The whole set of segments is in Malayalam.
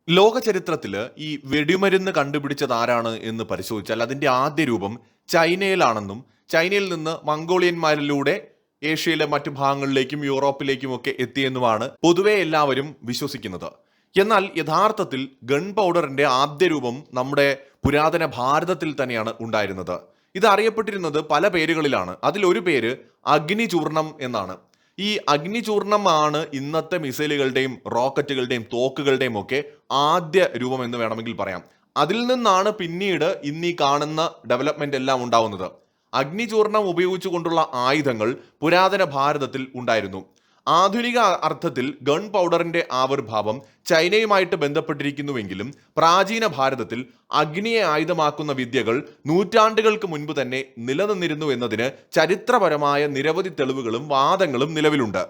ലോക ചരിത്രത്തിൽ ഈ വെടിമരുന്ന് കണ്ടുപിടിച്ചത് ആരാണ് എന്ന് പരിശോധിച്ചാൽ അതിന്റെ ആദ്യ രൂപം ചൈനയിലാണെന്നും ചൈനയിൽ നിന്ന് മംഗോളിയന്മാരിലൂടെ ഏഷ്യയിലെ മറ്റു ഭാഗങ്ങളിലേക്കും യൂറോപ്പിലേക്കും ഒക്കെ എത്തിയെന്നുമാണ് പൊതുവെ എല്ലാവരും വിശ്വസിക്കുന്നത്. എന്നാൽ യഥാർത്ഥത്തിൽ ഗൺ പൗഡറിന്റെ ആദ്യ രൂപം നമ്മുടെ പുരാതന ഭാരതത്തിൽ തന്നെയാണ് ഉണ്ടായിരുന്നത്. ഇത് അറിയപ്പെട്ടിരുന്നത് പല പേരുകളിലാണ്. അതിലൊരു പേര് അഗ്നിചൂർണം എന്നാണ്. ഈ അഗ്നിചൂർണമാണ് ഇന്നത്തെ മിസൈലുകളുടെയും റോക്കറ്റുകളുടെയും തോക്കുകളുടെയും ഒക്കെ ആദ്യ രൂപം എന്ന് വേണമെങ്കിൽ പറയാം. അതിൽ നിന്നാണ് പിന്നീട് ഇന്നീ കാണുന്ന ഡെവലപ്മെന്റ് എല്ലാം ഉണ്ടാവുന്നത്. അഗ്നിചൂർണം ഉപയോഗിച്ചുകൊണ്ടുള്ള ആയുധങ്ങൾ പുരാതന ഭാരതത്തിൽ ഉണ്ടായിരുന്നു. ആധുനിക അർത്ഥത്തിൽ ഗൺ പൗഡറിന്റെ ആവിർഭാവം ചൈനയുമായിട്ട് ബന്ധപ്പെട്ടിരിക്കുന്നുവെങ്കിലും പ്രാചീന ഭാരതത്തിൽ അഗ്നിയെ ആയുധമാക്കുന്ന വിദ്യകൾ നൂറ്റാണ്ടുകൾക്ക് മുൻപ് തന്നെ നിലനിന്നിരുന്നു എന്നതിന് ചരിത്രപരമായ നിരവധി തെളിവുകളും വാദങ്ങളും നിലവിലുണ്ട്.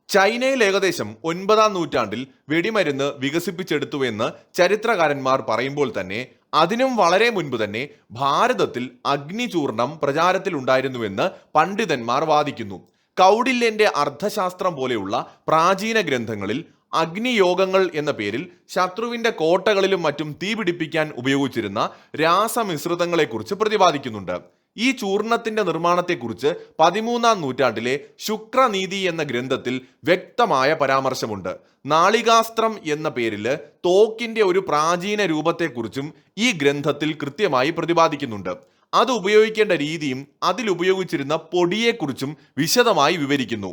ചൈനയിൽ ഏകദേശം 9-ാം നൂറ്റാണ്ടിൽ വെടിമരുന്ന് വികസിപ്പിച്ചെടുത്തുവെന്ന് ചരിത്രകാരന്മാർ പറയുമ്പോൾ തന്നെ അതിനും വളരെ മുൻപ് തന്നെ ഭാരതത്തിൽ അഗ്നിചൂർണം പ്രചാരത്തിൽ ഉണ്ടായിരുന്നുവെന്ന് പണ്ഡിതന്മാർ വാദിക്കുന്നു. കൗടില്യന്റെ അർത്ഥശാസ്ത്രം പോലെയുള്ള പ്രാചീന ഗ്രന്ഥങ്ങളിൽ അഗ്നിയോഗങ്ങൾ എന്ന പേരിൽ ശത്രുവിന്റെ കോട്ടകളിലും മറ്റും തീപിടിപ്പിക്കാൻ ഉപയോഗിച്ചിരുന്ന രാസമിശ്രിതങ്ങളെക്കുറിച്ച് പ്രതിപാദിക്കുന്നുണ്ട്. ഈ ചൂർണത്തിന്റെ നിർമ്മാണത്തെക്കുറിച്ച് 13-ാം നൂറ്റാണ്ടിലെ ശുക്രനീതി എന്ന ഗ്രന്ഥത്തിൽ വ്യക്തമായ പരാമർശമുണ്ട്. നാളികാസ്ത്രം എന്ന പേരില് തോക്കിന്റെ ഒരു പ്രാചീന രൂപത്തെക്കുറിച്ചും ഈ ഗ്രന്ഥത്തിൽ കൃത്യമായി പ്രതിപാദിക്കുന്നുണ്ട്. അത് ഉപയോഗിക്കേണ്ട രീതിയും അതിൽ ഉപയോഗിച്ചിരുന്ന പൊടിയെക്കുറിച്ചും വിശദമായി വിവരിക്കുന്നു.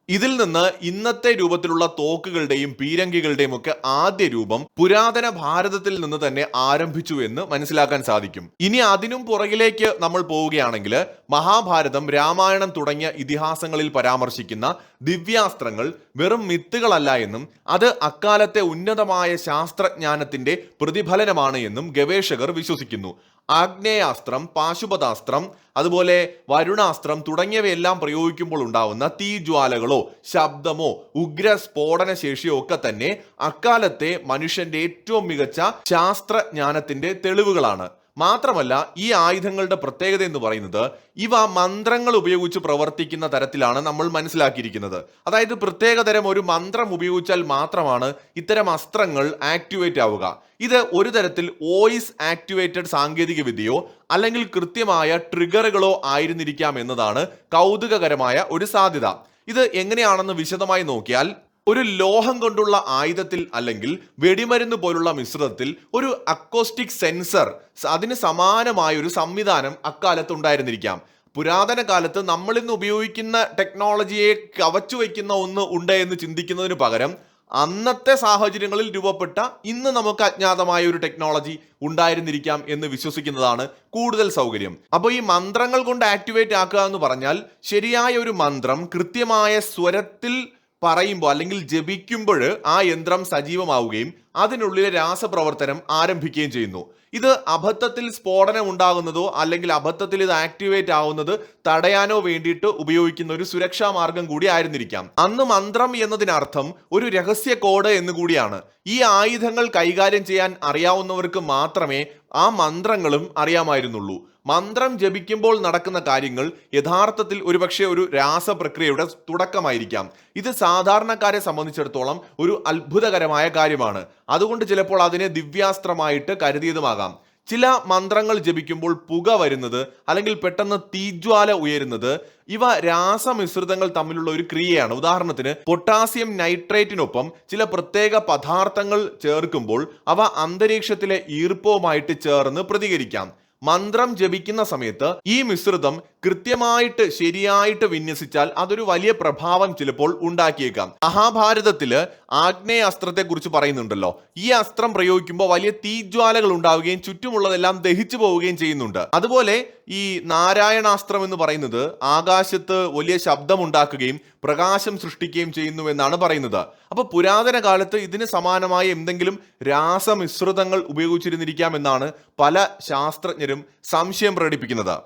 ഇതിൽ നിന്ന് ഇന്നത്തെ രൂപത്തിലുള്ള തോക്കുകളുടെയും പീരങ്കികളുടെയും ഒക്കെ ആദ്യ രൂപം പുരാതന ഭാരതത്തിൽ നിന്ന് തന്നെ ആരംഭിച്ചു എന്ന് മനസ്സിലാക്കാൻ സാധിക്കും. ഇനി അതിനും പുറകിലേക്ക് നമ്മൾ പോവുകയാണെങ്കിൽ മഹാഭാരതം, രാമായണം തുടങ്ങിയ ഇതിഹാസങ്ങളിൽ പരാമർശിക്കുന്ന ദിവ്യാസ്ത്രങ്ങൾ വെറും മിത്തുകളല്ല എന്നും അത് അക്കാലത്തെ ഉന്നതമായ ശാസ്ത്രജ്ഞാനത്തിന്റെ പ്രതിഫലനമാണ് എന്നും ഗവേഷകർ വിശ്വസിക്കുന്നു. ആഗ്നേയാസ്ത്രം, പാശുപതാസ്ത്രം, അതുപോലെ വരുണാസ്ത്രം തുടങ്ങിയവയെല്ലാം പ്രയോഗിക്കുമ്പോൾ ഉണ്ടാവുന്ന തീജ്വാലകളോ ശബ്ദമോ ഉഗ്ര സ്ഫോടന ശേഷിയോ ഒക്കെ തന്നെ അക്കാലത്തെ മനുഷ്യന്റെ ഏറ്റവും മികച്ച ശാസ്ത്രജ്ഞാനത്തിന്റെ തെളിവുകളാണ്. മാത്രമല്ല, ഈ ആയുധങ്ങളുടെ പ്രത്യേകത എന്ന് പറയുന്നത് ഇവ മന്ത്രങ്ങൾ ഉപയോഗിച്ച് പ്രവർത്തിക്കുന്ന തരത്തിലാണ് നമ്മൾ മനസ്സിലാക്കിയിരിക്കുന്നത്. അതായത് പ്രത്യേകതരം ഒരു മന്ത്രം ഉപയോഗിച്ചാൽ മാത്രമാണ് ഇത്തരം അസ്ത്രങ്ങൾ ആക്ടിവേറ്റ് ആവുക. ഇത് ഒരു തരത്തിൽ വോയിസ് ആക്ടിവേറ്റഡ് സാങ്കേതിക വിദ്യയോ അല്ലെങ്കിൽ കൃത്യമായ ട്രിഗറുകളോ ആയിരുന്നിരിക്കാം എന്നതാണ് കൗതുകകരമായ ഒരു സാധ്യത. ഇത് എങ്ങനെയാണെന്ന് വിശദമായി നോക്കിയാൽ, ഒരു ലോഹം കൊണ്ടുള്ള ആയുധത്തിൽ അല്ലെങ്കിൽ വെടിമരുന്ന് പോലുള്ള മിശ്രിതത്തിൽ ഒരു അക്കോസ്റ്റിക് സെൻസർ, അതിന് സമാനമായ ഒരു സംവിധാനം അക്കാലത്ത് ഉണ്ടായിരുന്നിരിക്കാം. പുരാതന കാലത്ത് നമ്മൾ ഇന്ന് ഉപയോഗിക്കുന്ന ടെക്നോളജിയെ കവച്ചു വയ്ക്കുന്ന ഒന്ന് ഉണ്ട് എന്ന് ചിന്തിക്കുന്നതിന് പകരം അന്നത്തെ സാഹചര്യങ്ങളിൽ രൂപപ്പെട്ട ഇന്ന് നമുക്ക് അജ്ഞാതമായ ഒരു ടെക്നോളജി ഉണ്ടായിരുന്നിരിക്കാം എന്ന് വിശ്വസിക്കുന്നതാണ് കൂടുതൽ സൗകര്യം. അപ്പോൾ ഈ മന്ത്രങ്ങൾ കൊണ്ട് ആക്ടിവേറ്റ് ആക്കുക എന്ന് പറഞ്ഞാൽ ശരിയായ ഒരു മന്ത്രം കൃത്യമായ സ്വരത്തിൽ പറയുമ്പോൾ അല്ലെങ്കിൽ ജപിക്കുമ്പോൾ ആ യന്ത്രം സജീവമാവുകയും അതിനുള്ളിലെ രാസപ്രവർത്തനം ആരംഭിക്കുകയും ചെയ്യുന്നു. ഇത് അബദ്ധത്തിൽ സ്ഫോടനം ഉണ്ടാകുന്നതോ അല്ലെങ്കിൽ അബദ്ധത്തിൽ ഇത് ആക്ടിവേറ്റ് ആവുന്നത് തടയാനോ വേണ്ടിയിട്ട് ഉപയോഗിക്കുന്ന ഒരു സുരക്ഷാ മാർഗം കൂടി ആയിരുന്നിരിക്കാം. അന്ന് മന്ത്രം എന്നതിനർത്ഥം ഒരു രഹസ്യ കോഡ് എന്നുകൂടിയാണ്. ഈ ആയുധങ്ങൾ കൈകാര്യം ചെയ്യാൻ അറിയാവുന്നവർക്ക് മാത്രമേ ആ മന്ത്രങ്ങളും അറിയാമായിരുന്നുള്ളൂ. മന്ത്രം ജപിക്കുമ്പോൾ നടക്കുന്ന കാര്യങ്ങൾ യഥാർത്ഥത്തിൽ ഒരുപക്ഷെ ഒരു രാസപ്രക്രിയയുടെ തുടക്കമായിരിക്കാം. ഇത് സാധാരണക്കാരെ സംബന്ധിച്ചിടത്തോളം ഒരു അത്ഭുതകരമായ കാര്യമാണ്. അതുകൊണ്ട് ചിലപ്പോൾ അതിനെ ദിവ്യാസ്ത്രമായിട്ട് കരുതിയതുമാകാം. ചില മന്ത്രങ്ങൾ ജപിക്കുമ്പോൾ പുക വരുന്നത് അല്ലെങ്കിൽ പെട്ടെന്ന് തീജ്വാല ഉയരുന്നത് ഇവ രാസമിശ്രിതങ്ങൾ തമ്മിലുള്ള ഒരു ക്രിയയാണ്. ഉദാഹരണത്തിന് പൊട്ടാസ്യം നൈട്രേറ്റിനൊപ്പം ചില പ്രത്യേക പദാർത്ഥങ്ങൾ ചേർക്കുമ്പോൾ അവ അന്തരീക്ഷത്തിലെ ഈർപ്പവുമായിട്ട് ചേർന്ന് പ്രതികരിക്കാം. മന്ത്രം ജപിക്കുന്ന സമയത്ത് ഈ മിശ്രിതം കൃത്യമായിട്ട് ശരിയായിട്ട് വിന്യസിച്ചാൽ അതൊരു വലിയ പ്രഭാവം ചിലപ്പോൾ ഉണ്ടാക്കിയേക്കാം. മഹാഭാരതത്തില് ആഗ്നേയ അസ്ത്രത്തെ കുറിച്ച് പറയുന്നുണ്ടല്ലോ. ഈ അസ്ത്രം പ്രയോഗിക്കുമ്പോൾ വലിയ തീജ്വാലകൾ ഉണ്ടാവുകയും ചുറ്റുമുള്ളതെല്ലാം ദഹിച്ചു പോവുകയും ചെയ്യുന്നുണ്ട്. അതുപോലെ ഈ നാരായണാസ്ത്രം എന്ന് പറയുന്നത് ആകാശത്ത് വലിയ ശബ്ദമുണ്ടാക്കുകയും പ്രകാശം സൃഷ്ടിക്കുകയും ചെയ്യുന്നു എന്നാണ് പറയുന്നത്. അപ്പൊ പുരാതന കാലത്ത് ഇതിന് സമാനമായ എന്തെങ്കിലും രാസമിശ്രിതങ്ങൾ ഉപയോഗിച്ചിരുന്നിരിക്കാം എന്നാണ് പല ശാസ്ത്രജ്ഞരും സംശയം പ്രകടിപ്പിക്കുന്നത്.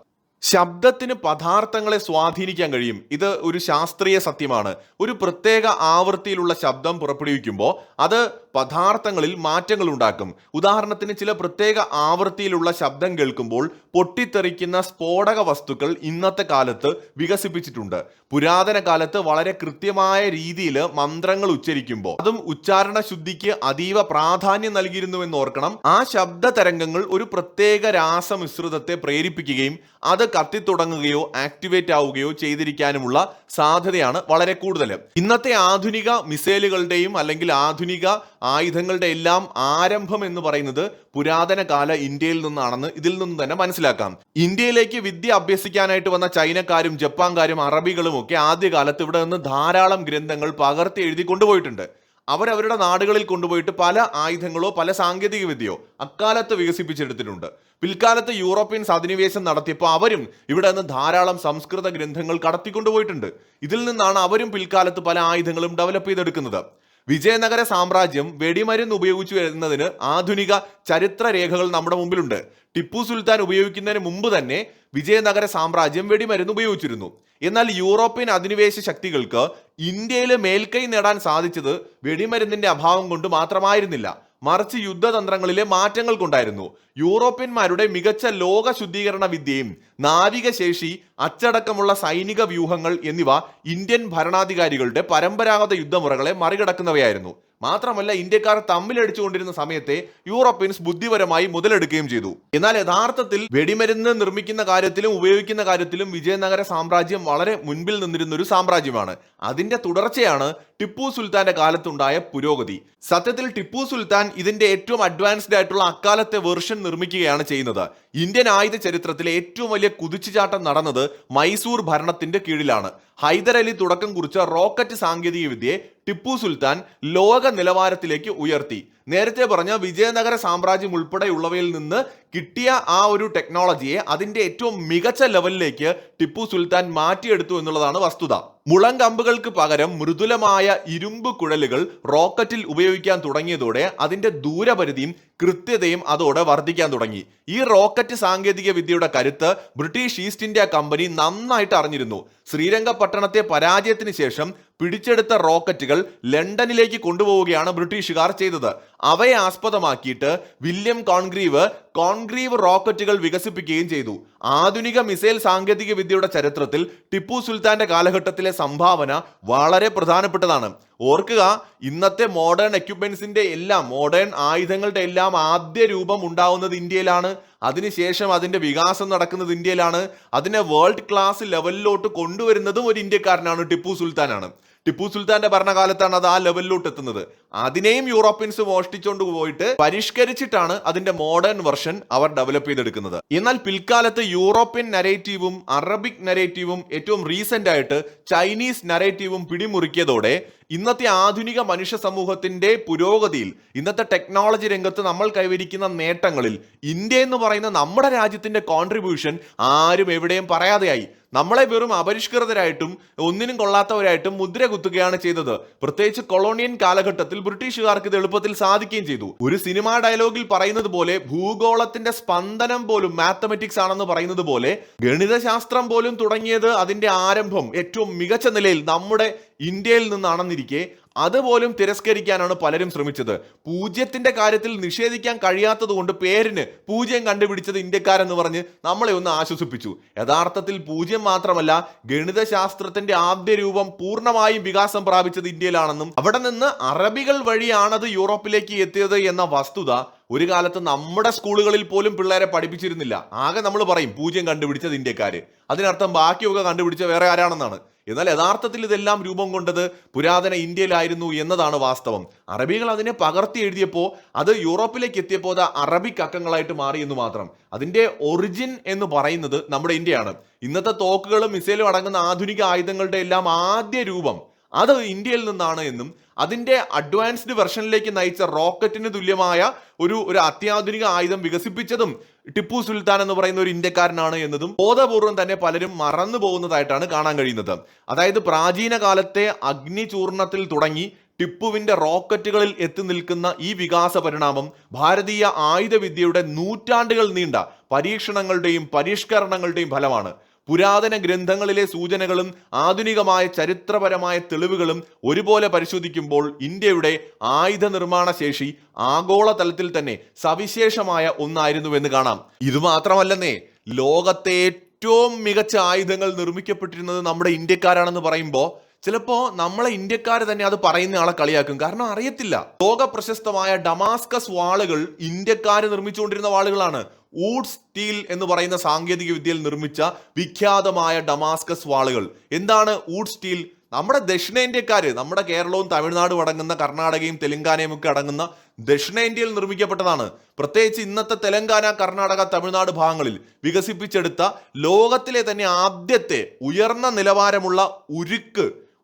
ശബ്ദത്തിന് പദാർത്ഥങ്ങളെ സ്വാധീനിക്കാൻ കഴിയും. ഇത് ഒരു ശാസ്ത്രീയ സത്യമാണ്. ഒരു പ്രത്യേക ആവൃത്തിയിലുള്ള ശബ്ദം പുറപ്പെടുവിക്കുമ്പോൾ അത് പദാർത്ഥങ്ങളിൽ മാറ്റങ്ങൾ ഉണ്ടാക്കും. ഉദാഹരണത്തിന് ചില പ്രത്യേക ആവൃത്തിയിലുള്ള ശബ്ദം കേൾക്കുമ്പോൾ പൊട്ടിത്തെറിക്കുന്ന സ്ഫോടക വസ്തുക്കൾ ഇന്നത്തെ കാലത്ത് വികസിപ്പിച്ചിട്ടുണ്ട്. പുരാതന കാലത്ത് വളരെ കൃത്യമായ രീതിയിൽ മന്ത്രങ്ങൾ ഉച്ചരിക്കുമ്പോൾ അതും ഉച്ചാരണ ശുദ്ധിക്ക് അതീവ പ്രാധാന്യം നൽകിയിരുന്നുവെന്ന് ഓർക്കണം. ആ ശബ്ദ തരംഗങ്ങൾ ഒരു പ്രത്യേക രാസമിശ്രിതത്തെ പ്രേരിപ്പിക്കുകയും അത് കത്തിത്തുടങ്ങുകയോ ആക്ടിവേറ്റ് ആവുകയോ ചെയ്തിരിക്കാനുമുള്ള സാധ്യതയാണ് വളരെ കൂടുതൽ. ഇന്നത്തെ ആധുനിക മിസൈലുകളുടെയും അല്ലെങ്കിൽ ആധുനിക ആയുധങ്ങളുടെ എല്ലാം ആരംഭം എന്ന് പറയുന്നത് പുരാതന കാല ഇന്ത്യയിൽ നിന്നാണെന്ന് ഇതിൽ നിന്ന് തന്നെ മനസ്സിലാക്കാം. ഇന്ത്യയിലേക്ക് വിദ്യ അഭ്യസിക്കാനായിട്ട് വന്ന ചൈനക്കാരും ജപ്പാൻകാരും അറബികളും ഒക്കെ ആദ്യകാലത്ത് ഇവിടെ നിന്ന് ധാരാളം ഗ്രന്ഥങ്ങൾ പകർത്തി എഴുതി കൊണ്ടുപോയിട്ടുണ്ട്. അവരവരുടെ നാടുകളിൽ കൊണ്ടുപോയിട്ട് പല ആയുധങ്ങളോ പല സാങ്കേതിക വിദ്യയോ അക്കാലത്ത് വികസിപ്പിച്ചെടുത്തിട്ടുണ്ട്. പിൽക്കാലത്ത് യൂറോപ്യൻസ് അധിനിവേശം നടത്തിയപ്പോൾ അവരും ഇവിടെ നിന്ന് ധാരാളം സംസ്കൃത ഗ്രന്ഥങ്ങൾ കടത്തിക്കൊണ്ടുപോയിട്ടുണ്ട്. ഇതിൽ നിന്നാണ് അവരും പിൽക്കാലത്ത് പല ആയുധങ്ങളും ഡെവലപ്പ് ചെയ്തെടുക്കുന്നത്. വിജയനഗര സാമ്രാജ്യം വെടിമരുന്ന് ഉപയോഗിച്ചു വരുന്നതിന് ആധുനിക ചരിത്ര രേഖകൾ നമ്മുടെ മുമ്പിലുണ്ട്. ടിപ്പു സുൽത്താൻ ഉപയോഗിക്കുന്നതിന് മുമ്പ് തന്നെ വിജയനഗര സാമ്രാജ്യം വെടിമരുന്ന് ഉപയോഗിച്ചിരുന്നു. എന്നാൽ യൂറോപ്യൻ അധിനിവേശ ശക്തികൾക്ക് ഇന്ത്യയിൽ മേൽക്കൈ നേടാൻ സാധിച്ചത് വെടിമരുന്നിന്റെ അഭാവം കൊണ്ട് മാത്രമായിരുന്നില്ല, മറിച്ച് യുദ്ധതന്ത്രങ്ങളിലെ മാറ്റങ്ങൾ കൊണ്ടായിരുന്നു. യൂറോപ്യന്മാരുടെ മികച്ച ലോക ശുദ്ധീകരണ വിദ്യയും നാവികശേഷി, അച്ചടക്കമുള്ള സൈനിക വ്യൂഹങ്ങൾ എന്നിവ ഇന്ത്യൻ ഭരണാധികാരികളുടെ പരമ്പരാഗത യുദ്ധമുറകളെ മറികടക്കുന്നവയായിരുന്നു. മാത്രമല്ല, ഇന്ത്യക്കാർ തമ്മിലടിച്ചുകൊണ്ടിരുന്ന സമയത്തെ യൂറോപ്യൻസ് ബുദ്ധിപരമായി മുതലെടുക്കുകയും ചെയ്തു. എന്നാൽ യഥാർത്ഥത്തിൽ വെടിമരുന്ന് നിർമ്മിക്കുന്ന കാര്യത്തിലും ഉപയോഗിക്കുന്ന കാര്യത്തിലും വിജയനഗര സാമ്രാജ്യം വളരെ മുൻപിൽ നിന്നിരുന്ന ഒരു സാമ്രാജ്യമാണ്. അതിന്റെ തുടർച്ചയാണ് ടിപ്പു സുൽത്താന്റെ കാലത്തുണ്ടായ പുരോഗതി. സത്യത്തിൽ ടിപ്പു സുൽത്താൻ ഇതിന്റെ ഏറ്റവും അഡ്വാൻസ്ഡ് ആയിട്ടുള്ള അക്കാലത്തെ വെർഷൻ നിർമ്മിക്കുകയാണ് ചെയ്യുന്നത്. ഇന്ത്യൻ ആയുധ ചരിത്രത്തിലെ ഏറ്റവും വലിയ കുതിച്ചുചാട്ടം നടന്നത് മൈസൂർ ഭരണത്തിന്റെ കീഴിലാണ്. ഹൈദരലി തുടക്കം കുറിച്ച റോക്കറ്റ് സാങ്കേതിക വിദ്യയെ ടിപ്പു സുൽത്താൻ ലോക നിലവാരത്തിലേക്ക് ഉയർത്തി. നേരത്തെ പറഞ്ഞ വിജയനഗര സാമ്രാജ്യം ഉൾപ്പെടെയുള്ളവയിൽ നിന്ന് കിട്ടിയ ആ ഒരു ടെക്നോളജിയെ അതിന്റെ ഏറ്റവും മികച്ച ലെവലിലേക്ക് ടിപ്പു സുൽത്താൻ മാറ്റിയെടുത്തു എന്നുള്ളതാണ് വസ്തുത. മുളങ്കമ്പുകൾക്ക് പകരം മൃദുലമായ ഇരുമ്പ് കുഴലുകൾ റോക്കറ്റിൽ ഉപയോഗിക്കാൻ തുടങ്ങിയതോടെ അതിന്റെ ദൂരപരിധിയും കൃത്യതയും അതോടെ വർദ്ധിക്കാൻ തുടങ്ങി. ഈ റോക്കറ്റ് സാങ്കേതിക വിദ്യയുടെ കരുത്ത് ബ്രിട്ടീഷ് ഈസ്റ്റ് ഇന്ത്യ കമ്പനി നന്നായിട്ട് അറിഞ്ഞിരുന്നു. ശ്രീരംഗപട്ടണത്തെ പരാജയത്തിന് ശേഷം പിടിച്ചെടുത്ത റോക്കറ്റുകൾ ലണ്ടനിലേക്ക് കൊണ്ടുപോവുകയാണ് ബ്രിട്ടീഷുകാർ ചെയ്തത്. അവയെ ആസ്പദമാക്കിയിട്ട് വില്യം കോൺഗ്രീവ് റോക്കറ്റുകൾ വികസിപ്പിക്കുകയും ചെയ്തു. ആധുനിക മിസൈൽ സാങ്കേതിക വിദ്യയുടെ ചരിത്രത്തിൽ ടിപ്പു സുൽത്താന്റെ കാലഘട്ടത്തിലെ സംഭാവന വളരെ പ്രധാനപ്പെട്ടതാണ്. ഓർക്കുക, ഇന്നത്തെ മോഡേൺ എക്യുപ്മെന്റ്സിന്റെ എല്ലാം, മോഡേൺ ആയുധങ്ങളുടെ എല്ലാം ആദ്യ രൂപം ഉണ്ടാവുന്നത് ഇന്ത്യയിലാണ്. അതിനുശേഷം അതിന്റെ വികാസം നടക്കുന്നത് ഇന്ത്യയിലാണ്. അതിനെ വേൾഡ് ക്ലാസ് ലെവലിലോട്ട് കൊണ്ടുവരുന്നതും ഒരു ഇന്ത്യക്കാരനാണ്, ടിപ്പു സുൽത്താനാണ്. ടിപ്പു സുൽത്താന്റെ ഭരണകാലത്താണ് അത് ആ ലെവലിലോട്ട് എത്തുന്നത്. അതിനെയും യൂറോപ്യൻസ് മോഷ്ടിച്ചുകൊണ്ട് പോയിട്ട് പരിഷ്കരിച്ചിട്ടാണ് അതിന്റെ മോഡേൺ വെർഷൻ അവർ ഡെവലപ്പ് ചെയ്തെടുക്കുന്നത്. എന്നാൽ പിൽക്കാലത്ത് യൂറോപ്യൻ നരേറ്റീവും അറബിക് നരേറ്റീവും ഏറ്റവും റീസെന്റ് ആയിട്ട് ചൈനീസ് നരേറ്റീവും പിടിമുറുക്കിയതോടെ ഇന്നത്തെ ആധുനിക മനുഷ്യ സമൂഹത്തിന്റെ പുരോഗതിയിൽ, ഇന്നത്തെ ടെക്നോളജി രംഗത്ത് നമ്മൾ കൈവരിക്കുന്ന നേട്ടങ്ങളിൽ ഇന്ത്യ എന്ന് പറയുന്ന നമ്മുടെ രാജ്യത്തിന്റെ കോൺട്രിബ്യൂഷൻ ആരും എവിടെയും പറയാതെയായി. നമ്മളെ വെറും അപരിഷ്കൃതരായിട്ടും ഒന്നിനും കൊള്ളാത്തവരായിട്ടും മുദ്ര കുത്തുകയാണ് ചെയ്തത്. പ്രത്യേകിച്ച് കൊളോണിയൻ കാലഘട്ടത്തിൽ ബ്രിട്ടീഷുകാർക്ക് ഇത് എളുപ്പത്തിൽ സാധിക്കുകയും ചെയ്തു. ഒരു സിനിമാ ഡയലോഗിൽ പറയുന്നത് പോലെ, ഭൂഗോളത്തിന്റെ സ്പന്ദനം പോലും മാത്തമെറ്റിക്സ് ആണെന്ന് പറയുന്നത് പോലെ, ഗണിതശാസ്ത്രം പോലും തുടങ്ങിയത് അതിന്റെ ആരംഭം ഏറ്റവും മികച്ച നിലയിൽ നമ്മുടെ ഇന്ത്യയിൽ നിന്നാണെന്നിരിക്കെ അതുപോലും തിരസ്കരിക്കാനാണ് പലരും ശ്രമിച്ചത്. പൂജ്യത്തിന്റെ കാര്യത്തിൽ നിഷേധിക്കാൻ കഴിയാത്തത് കൊണ്ട് പേരിന് പൂജ്യം കണ്ടുപിടിച്ചത് ഇന്ത്യക്കാരെന്ന് പറഞ്ഞ് നമ്മളെ ഒന്ന് ആശ്വസിപ്പിച്ചു. യഥാർത്ഥത്തിൽ പൂജ്യം മാത്രമല്ല, ഗണിതശാസ്ത്രത്തിന്റെ ആദ്യ രൂപം പൂർണ്ണമായും വികാസം പ്രാപിച്ചത് ഇന്ത്യയിലാണെന്നും അവിടെ നിന്ന് അറബികൾ വഴിയാണത് യൂറോപ്പിലേക്ക് എത്തിയത് എന്ന വസ്തുത ഒരു കാലത്ത് നമ്മുടെ സ്കൂളുകളിൽ പോലും പിള്ളേരെ പഠിപ്പിച്ചിരുന്നില്ല. ആകെ നമ്മൾ പറയും പൂജ്യം കണ്ടുപിടിച്ചത് ഇന്ത്യക്കാര്, അതിനർത്ഥം ബാക്കിയൊക്കെ കണ്ടുപിടിച്ച വേറെ ആരാണെന്നാണ്. എന്നാൽ യഥാർത്ഥത്തിൽ ഇതെല്ലാം രൂപം കൊണ്ടത് പുരാതന ഇന്ത്യയിലായിരുന്നു എന്നതാണ് വാസ്തവം. അറബികൾ അതിനെ പകർത്തി എഴുതിയപ്പോൾ അത് യൂറോപ്പിലേക്ക് എത്തിയപ്പോൾ അത് അറബിക് അക്കങ്ങളായിട്ട് മാറി എന്ന് മാത്രം. അതിന്റെ ഒറിജിൻ എന്ന് പറയുന്നത് നമ്മുടെ ഇന്ത്യയാണ്. ഇന്നത്തെ തോക്കുകളും മിസൈലും അടങ്ങുന്ന ആധുനിക ആയുധങ്ങളുടെ എല്ലാം ആദ്യ രൂപം അത് ഇന്ത്യയിൽ നിന്നാണ് എന്നും അതിന്റെ അഡ്വാൻസ്ഡ് വെർഷനിലേക്ക് നയിച്ച റോക്കറ്റിന് തുല്യമായ ഒരു അത്യാധുനിക ആയുധം വികസിപ്പിച്ചതും ടിപ്പു സുൽത്താൻ എന്ന് പറയുന്ന ഒരു ഇന്ത്യക്കാരനാണ് എന്നതും ബോധപൂർവം തന്നെ പലരും മറന്നു പോകുന്നതായിട്ടാണ് കാണാൻ കഴിയുന്നത്. അതായത് പ്രാചീന കാലത്തെ അഗ്നിചൂർണത്തിൽ തുടങ്ങി ടിപ്പുവിന്റെ റോക്കറ്റുകളിൽ എത്തി നിൽക്കുന്ന ഈ വികാസ പരിണാമം ഭാരതീയ ആയുധ വിദ്യയുടെ നൂറ്റാണ്ടുകൾ നീണ്ട പരീക്ഷണങ്ങളുടെയും പരിഷ്കരണങ്ങളുടെയും ഫലമാണ്. പുരാതന ഗ്രന്ഥങ്ങളിലെ സൂചനകളും ആധുനികമായ ചരിത്രപരമായ തെളിവുകളും ഒരുപോലെ പരിശോധിക്കുമ്പോൾ ഇന്ത്യയുടെ ആയുധ നിർമ്മാണ ശേഷി ആഗോളതലത്തിൽ തന്നെ സവിശേഷമായ ഒന്നായിരുന്നുവെന്ന് കാണാം. ഇത് മാത്രമല്ലെന്നേ, ലോകത്തെ ഏറ്റവും മികച്ച ആയുധങ്ങൾ നിർമ്മിക്കപ്പെട്ടിരുന്നത് നമ്മുടെ ഇന്ത്യക്കാരാണെന്ന് പറയുമ്പോൾ ചിലപ്പോ നമ്മളെ ഇന്ത്യക്കാർ തന്നെ അത് പറയുന്ന ആളെ കളിയാക്കും. കാരണം അറിയത്തില്ല. ലോക പ്രശസ്തമായ ഡമാസ്കസ് വാളുകൾ ഇന്ത്യക്കാർ നിർമ്മിച്ചുകൊണ്ടിരുന്ന വാളുകളാണ്. ഊഡ് സ്റ്റീൽ എന്ന് പറയുന്ന സാങ്കേതിക വിദ്യയിൽ നിർമ്മിച്ച വിഖ്യാതമായ ഡമാസ്കസ് വാളുകൾ. എന്താണ് ഊഡ് സ്റ്റീൽ? നമ്മുടെ ദക്ഷിണേന്ത്യക്കാര്, നമ്മുടെ കേരളവും തമിഴ്നാടും അടങ്ങുന്ന കർണാടകയും തെലങ്കാനയും ഒക്കെ അടങ്ങുന്ന ദക്ഷിണേന്ത്യയിൽ നിർമ്മിക്കപ്പെട്ടതാണ്. പ്രത്യേകിച്ച് ഇന്നത്തെ തെലങ്കാന, കർണാടക, തമിഴ്നാട് ഭാഗങ്ങളിൽ വികസിപ്പിച്ചെടുത്ത ലോകത്തിലെ തന്നെ ആദ്യത്തെ ഉയർന്ന നിലവാരമുള്ള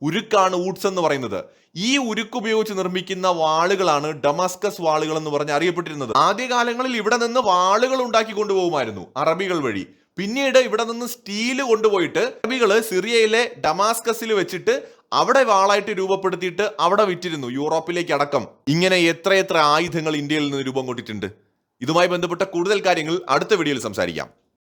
ഉരുക്കാണ് ഊഡ്സ് എന്ന് പറയുന്നത്. ഈ ഉരുക്ക് ഉപയോഗിച്ച് നിർമ്മിക്കുന്ന വാളുകളാണ് ഡമാസ്കസ് വാളുകൾ എന്ന് പറഞ്ഞ് അറിയപ്പെട്ടിരുന്നത്. ആദ്യകാലങ്ങളിൽ ഇവിടെ നിന്ന് വാളുകൾ ഉണ്ടാക്കി കൊണ്ടുപോകുമായിരുന്നു അറബികൾ വഴി. പിന്നീട് ഇവിടെ നിന്ന് സ്റ്റീല് കൊണ്ടുപോയിട്ട് അറബികള് സിറിയയിലെ ഡമാസ്കസിൽ വെച്ചിട്ട് അവിടെ വാളായിട്ട് രൂപപ്പെടുത്തിയിട്ട് അവിടെ വിറ്റിരുന്നു, യൂറോപ്പിലേക്ക് അടക്കം. ഇങ്ങനെ എത്രയെത്ര ആയുധങ്ങൾ ഇന്ത്യയിൽ നിന്ന് രൂപം കൊണ്ടിട്ടുണ്ട്. ഇതുമായി ബന്ധപ്പെട്ട കൂടുതൽ കാര്യങ്ങൾ അടുത്ത വീഡിയോയിൽ സംസാരിക്കാം.